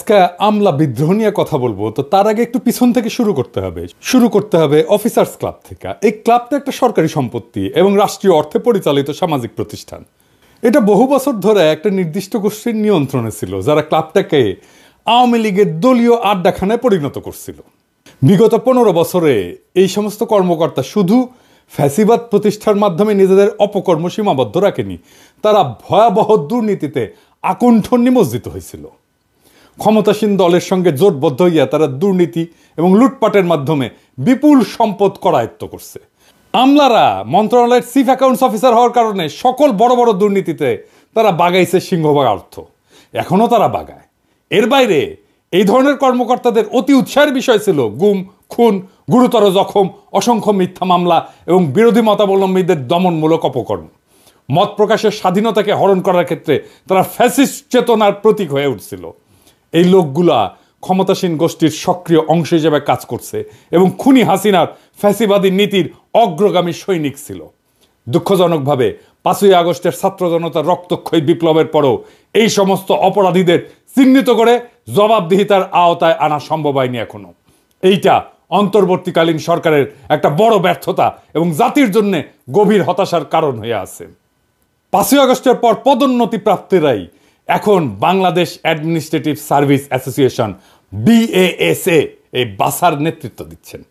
আজকে আমলা বিদ্রোহ নিয়ে কথা বলবো, তো তার আগে একটু পিছন থেকে শুরু করতে হবে অফিসার্স ক্লাব থেকে। এই ক্লাবটা একটা সরকারি সম্পত্তি এবং রাষ্ট্রীয় অর্থে পরিচালিত সামাজিক প্রতিষ্ঠান। এটা বহু বছর ধরে একটা নির্দিষ্ট গোষ্ঠীর নিয়ন্ত্রণে ছিল, যারা ক্লাবটাকে আওয়ামী লীগের দলীয় আড্ডাখানায় পরিণত করছিল। বিগত 15 বছরে এই সমস্ত কর্মকর্তা শুধু ফ্যাসিবাদ প্রতিষ্ঠার মাধ্যমে নিজেদের অপকর্ম সীমাবদ্ধ রাখেনি, তারা ভয়াবহ দুর্নীতিতে আকণ্ঠ নিমজ্জিত হয়েছিল। ক্ষমতাসীন দলের সঙ্গে জোটবদ্ধ হইয়া তারা দুর্নীতি এবং লুটপাটের মাধ্যমে বিপুল সম্পদ করায়ত্ত করছে। আমলারা মন্ত্রণালয়ের চিফ অ্যাকাউন্টস অফিসার হওয়ার কারণে সকল বড় বড় দুর্নীতিতে তারা বাগাইছে সিংহভাগ অর্থ, এখনও তারা বাগায়। এর বাইরে এই ধরনের কর্মকর্তাদের অতি উৎসাহের বিষয় ছিল গুম, খুন, গুরুতর জখম, অসংখ্য মিথ্যা মামলা এবং বিরোধী মতাবলম্বীদের দমনমূলক অপকর্ম। মত প্রকাশের স্বাধীনতাকে হরণ করার ক্ষেত্রে তারা ফ্যাসিস্ট চেতনার প্রতীক হয়ে উঠছিল। এই লোকগুলা ক্ষমতাসীন গোষ্ঠীর সক্রিয় অংশ হিসেবে কাজ করছে এবং খুনি হাসিনার ফ্যাসিবাদী নীতির অগ্রগামী সৈনিক ছিল। দুঃখজনকভাবে 5ই আগস্টের ছাত্র জনতার রক্তক্ষয়ী বিপ্লবের পরও এই সমস্ত অপরাধীদের চিহ্নিত করে জবাবদিহিতার আওতায় আনা সম্ভব হয়নি এখনো। এইটা অন্তর্বর্তীকালীন সরকারের একটা বড় ব্যর্থতা এবং জাতির জন্য গভীর হতাশার কারণ হয়ে আছে। 5ই আগস্টের পর পদোন্নতি প্রাপ্তিরাই এখন Bangladesh administrative service association BASA এই বাসার নেতৃত্ব দিচ্ছেন।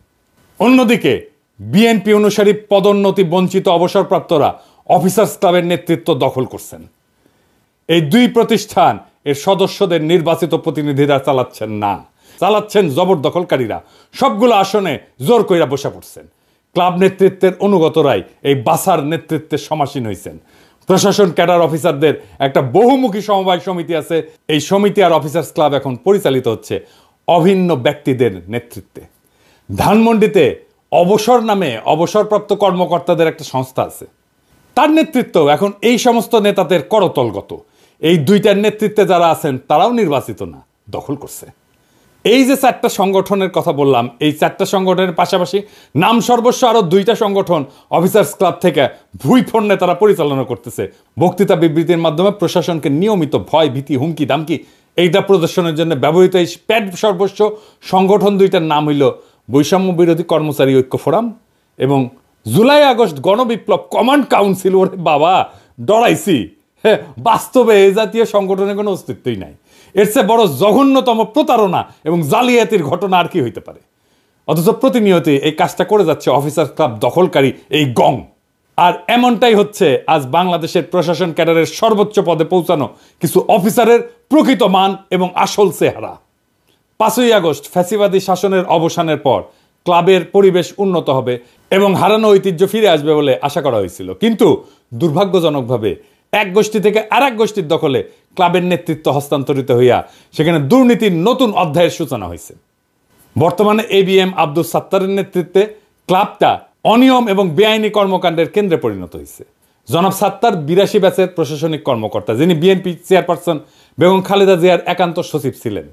অন্যদিকে বিএনপি অনুসারী পদোন্নতি বঞ্চিত অবসরপ্রাপ্তরা অফিসার্স ক্লাবের নেতৃত্ব দখল করছেন। এই দুই প্রতিষ্ঠান এর সদস্যদের নির্বাচিত প্রতিনিধিরা চালাচ্ছেন জবরদখলকারীরা। সবগুলো আসনে জোর কইরা বসে পড়ছেন। ক্লাব নেতৃত্বের অনুগতরাই এই বাসার নেতৃত্বে সমাসীন হয়েছেন। প্রশাসন ক্যাডার অফিসারদের একটা বহুমুখী সমবায় সমিতি আছে। এই সমিতি আর অফিসার্স ক্লাব এখন পরিচালিত হচ্ছে অভিন্ন ব্যক্তিদের নেতৃত্বে। ধানমন্ডিতে অবসর নামে অবসরপ্রাপ্ত কর্মকর্তাদের একটা সংস্থা আছে, তার নেতৃত্ব এখন এই সমস্ত নেতাদের করতলগত। এই দুইটার নেতৃত্বে যারা আছেন তারাও নির্বাচিত না, দখল করছে। এই যে 4টা সংগঠনের কথা বললাম, এই 4টা সংগঠনের পাশাপাশি নাম সর্বস্ব আরো 2টা সংগঠন অফিসার্স ক্লাব থেকে ভুইফোন নেতারা পরিচালনা করতেছে। বক্তৃতা বিবৃতির মাধ্যমে প্রশাসনকে নিয়মিত ভয়, ভীতি, হুমকি দামকি এইটা প্রদর্শনের জন্য ব্যবহৃত এই প্যাড সর্বস্ব সংগঠন 2টার নাম হইল বৈষম্য বিরোধী কর্মচারী ঐক্য ফোরাম এবং জুলাই আগস্ট গণবিপ্লব কমান্ড কাউন্সিল। ওরে বাবা, ডরাইছি। বাস্তবে এই জাতীয় সংগঠনের কোনো অস্তিত্বই নাই। এর চেয়ে বড় জঘন্যতম প্রতারণা এবং জালিয়াতির ঘটনা আর কি হইতে পারে? অথচ প্রতিনিয়ত এই কাজটা করে যাচ্ছে অফিসার ক্লাব দখলকারী এই গং। আর এমনটাই হচ্ছে আজ বাংলাদেশের প্রশাসন ক্যাডারের সর্বোচ্চ পদে পৌঁছানো কিছু অফিসারের প্রকৃত মান এবং আসল চেহারা। 5ই আগস্ট ফ্যাসিবাদী শাসনের অবসানের পর ক্লাবের পরিবেশ উন্নত হবে এবং হারানো ঐতিহ্য ফিরে আসবে বলে আশা করা হয়েছিল, কিন্তু দুর্ভাগ্যজনকভাবে এক গোষ্ঠী থেকে আর এক গোষ্ঠীর দখলে ক্লাবের নেতৃত্ব হস্তান্তরিত হইয়া সেখানে দুর্নীতির নতুন অধ্যায়ের সূচনা হয়েছে। বর্তমানে ABM আব্দুল সাত্তারের নেতৃত্বে ক্লাবটা অনিয়ম এবং বেআইনি কর্মকাণ্ডের কেন্দ্রে পরিণত হয়েছে। জনাব সাত্তার 82 ব্যাচের প্রশাসনিক কর্মকর্তা, যিনি বিএনপি চেয়ারপারসন বেগম খালেদা জিয়ার একান্ত সচিব ছিলেন।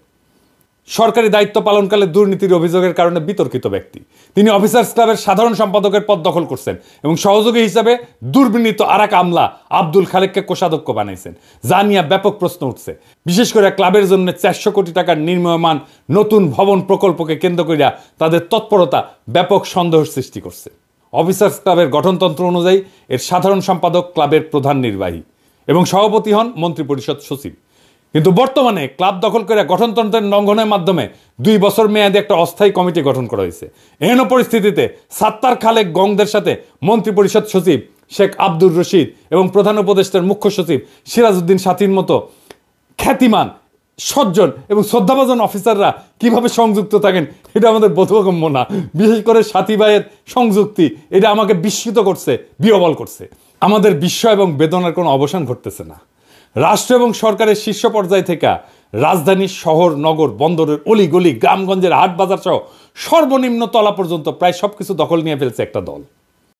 সরকারি দায়িত্ব পালনকালে দুর্নীতির অভিযোগের কারণে বিতর্কিত ব্যক্তি। তিনি অফিসার্স ক্লাবের সাধারণ সম্পাদকের পদ দখল করছেন এবং সহযোগী হিসাবে দুর্বিনীত আরেক আমলা আব্দুল খালেককে কোষাধ্যক্ষ বানাইছেন, যা নিয়ে ব্যাপক প্রশ্ন উঠছে। বিশেষ করে ক্লাবের জন্য 400 কোটি টাকার নির্মীয়মান নতুন ভবন প্রকল্পকে কেন্দ্র করিয়া তাদের তৎপরতা ব্যাপক সন্দেহের সৃষ্টি করছে। অফিসার্স ক্লাবের গঠনতন্ত্র অনুযায়ী এর সাধারণ সম্পাদক ক্লাবের প্রধান নির্বাহী এবং সভাপতি হন মন্ত্রিপরিষদ সচিব। কিন্তু বর্তমানে ক্লাব দখল করে গঠনতন্ত্রের লঙ্ঘনের মাধ্যমে 2 বছর মেয়াদে একটা অস্থায়ী কমিটি গঠন করা হয়েছে। এহেন পরিস্থিতিতে সাত্তার খালেক গংদের সাথে মন্ত্রিপরিষদ সচিব শেখ আব্দুর রশিদ এবং প্রধান উপদেষ্টার মুখ্য সচিব সিরাজউদ্দিন সাথীর মতো খ্যাতিমান, সজ্জন এবং শ্রদ্ধাভাজন অফিসাররা কিভাবে সংযুক্ত থাকেন এটা আমাদের বোধগম্য না। বিশেষ করে সাথী ভাইয়ের সংযুক্তি, এটা আমাকে বিস্মিত করছে, বিহ্বল করছে। আমাদের বিস্ময় এবং বেদনার কোনো অবসান ঘটতেছে না। রাষ্ট্র এবং সরকারের শীর্ষ পর্যায় থেকে রাজধানীর শহর, নগর, বন্দরের অলিগলি, গ্রামগঞ্জের হাট বাজার সহ সর্বনিম্ন তলা পর্যন্ত প্রায় সবকিছু দখল নিয়ে ফেলছে একটা দল।